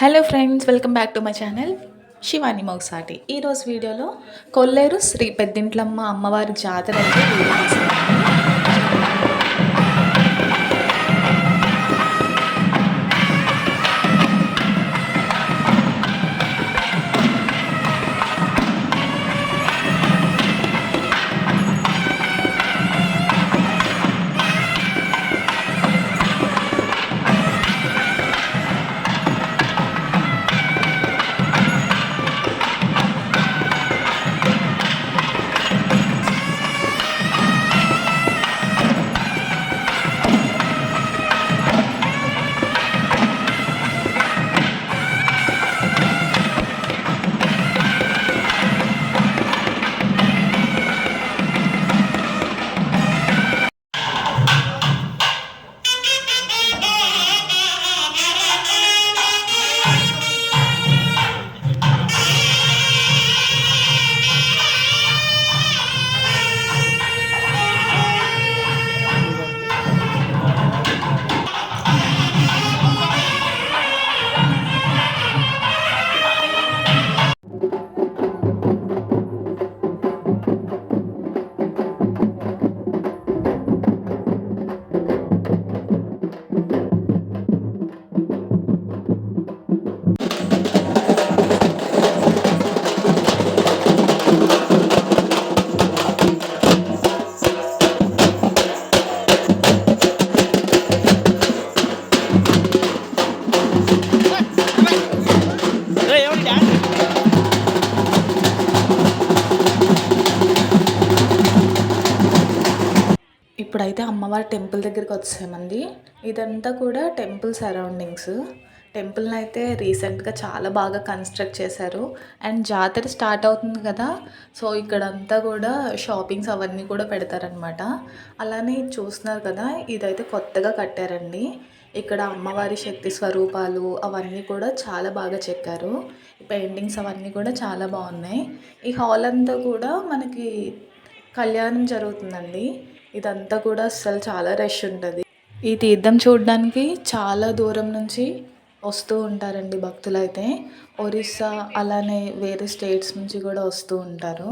Hello friends, welcome back to my channel Shivani Mousati. ఈరోజు వీడియోలో కొల్లేరు శ్రీ పెద్దింట్లమ్మ అమ్మవారి జాతర అయితే వీడియో తీస్తున్నాను. ఇప్పుడైతే అమ్మవారి టెంపుల్ దగ్గరికి వచ్చామండి. ఇదంతా కూడా టెంపుల్ సరౌండింగ్స్. టెంపుల్ని అయితే రీసెంట్గా చాలా బాగా కన్స్ట్రక్ట్ చేశారు. అండ్ జాతర స్టార్ట్ అవుతుంది కదా, సో ఇక్కడంతా కూడా షాపింగ్స్ అవన్నీ కూడా పెడతారనమాట. అలానే చూస్తున్నారు కదా, ఇదైతే కొత్తగా కట్టారండి. ఇక్కడ అమ్మవారి శక్తి స్వరూపాలు అవన్నీ కూడా చాలా బాగా చెక్కారు. పెయింటింగ్స్ అవన్నీ కూడా చాలా బాగున్నాయి. ఈ హాల్ అంతా కూడా మనకి కళ్యాణం జరుగుతుందండి. ఇదంతా కూడా అస్సలు చాలా రష్ ఉంటుంది. ఈ తీర్థం చూడడానికి చాలా దూరం నుంచి వస్తూ ఉంటారండి భక్తులైతే. ఒరిస్సా అలానే వేరే స్టేట్స్ నుంచి కూడా వస్తూ ఉంటారు.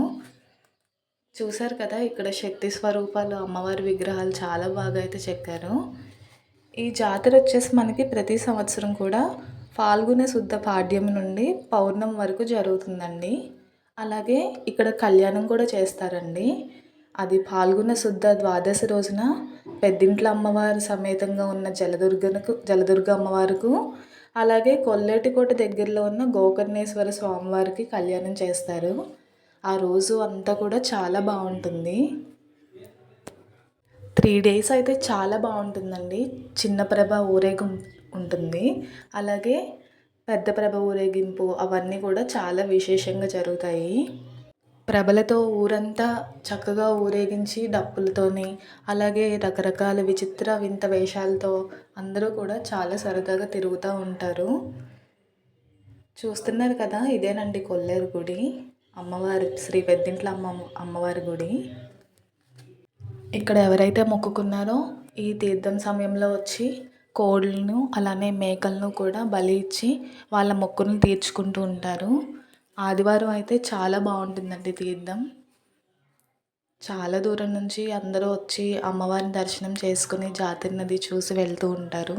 చూసారు కదా, ఇక్కడ శక్తి స్వరూపాలు అమ్మవారి విగ్రహాలు చాలా బాగా అయితే చెక్కారు. ఈ జాతర వచ్చేసి మనకి ప్రతి సంవత్సరం కూడా ఫాల్గుణ శుద్ధ పాడ్యం నుండి పౌర్ణమి వరకు జరుగుతుందండి. అలాగే ఇక్కడ కళ్యాణం కూడా చేస్తారండి. అది పాల్గొన శుద్ధ ద్వాదశి రోజున పెద్దింట్ల అమ్మవారి సమేతంగా ఉన్న జలదుర్గ అమ్మవారికి, అలాగే కొల్లేటికోట దగ్గరలో ఉన్న గోకర్ణేశ్వర స్వామివారికి కళ్యాణం చేస్తారు. ఆ రోజు అంతా కూడా చాలా బాగుంటుంది. 3 days అయితే చాలా బాగుంటుందండి. చిన్న ప్రభ ఊరేగింపు ఉంటుంది, అలాగే పెద్ద ప్రభ ఊరేగింపు అవన్నీ కూడా చాలా విశేషంగా జరుగుతాయి. ప్రభలతో ఊరంతా చక్కగా ఊరేగించి డప్పులతోని, అలాగే రకరకాల విచిత్ర వింత వేషాలతో అందరూ కూడా చాలా సరదాగా తిరుగుతూ ఉంటారు. చూస్తున్నారు కదా, ఇదేనండి కొల్లేరు గుడి, అమ్మవారి శ్రీ పెద్దింట్ల అమ్మవారి గుడి. ఇక్కడ ఎవరైతే మొక్కుకున్నారో ఈ తీర్థం సమయంలో వచ్చి కోళ్ళను అలానే మేకలను కూడా బలి ఇచ్చి వాళ్ళ మొక్కును తీర్చుకుంటూ ఉంటారు. ఆదివారం అయితే చాలా బాగుంటుందండి తీర్థం. చాలా దూరం నుంచి అందరూ వచ్చి అమ్మవారిని దర్శనం చేసుకుని జాతర నది చూసి వెళ్తూ ఉంటారు.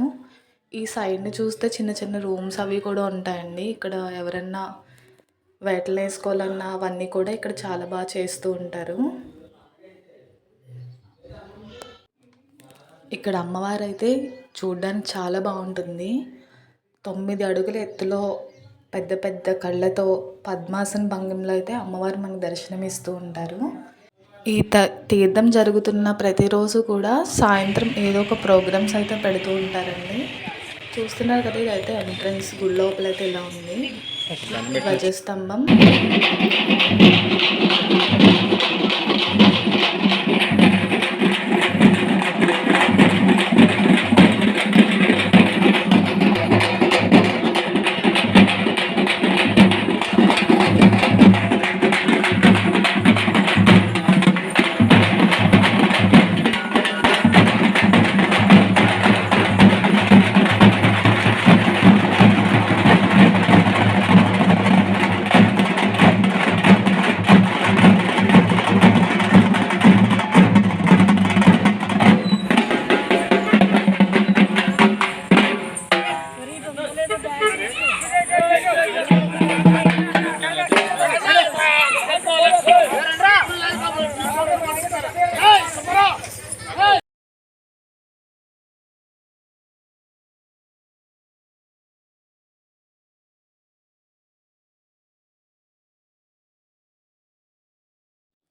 ఈ సైడ్ని చూస్తే చిన్న చిన్న రూమ్స్ అవి కూడా ఉంటాయండి. ఇక్కడ ఎవరన్నా వేటలు వేసుకోవాలన్నా అవన్నీ కూడా ఇక్కడ చాలా బాగా చేస్తూ ఉంటారు. ఇక్కడ అమ్మవారు అయితే చూడ్డానికి చాలా బాగుంటుంది. 9 అడుగుల ఎత్తులో పెద్ద పెద్ద కళ్ళతో పద్మాసన భంగిమలో అయితే అమ్మవారు మనకు దర్శనమిస్తూ ఉంటారు. ఈ తీర్థం జరుగుతున్న ప్రతిరోజు కూడా సాయంత్రం ఏదో ఒక ప్రోగ్రామ్స్ అయితే పెడుతూ ఉంటారండి. చూస్తున్నారు కదా, ఇదైతే ఎంట్రన్స్ గుడి లోపలైతే ఇలా ఉంది. ధ్వజస్తంభం,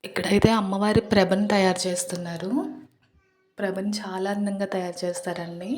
ఇక్కడైతే అమ్మవారి ప్రభని తయారు చేస్తున్నారు. ప్రభని చాలా అందంగా తయారు చేస్తారండి.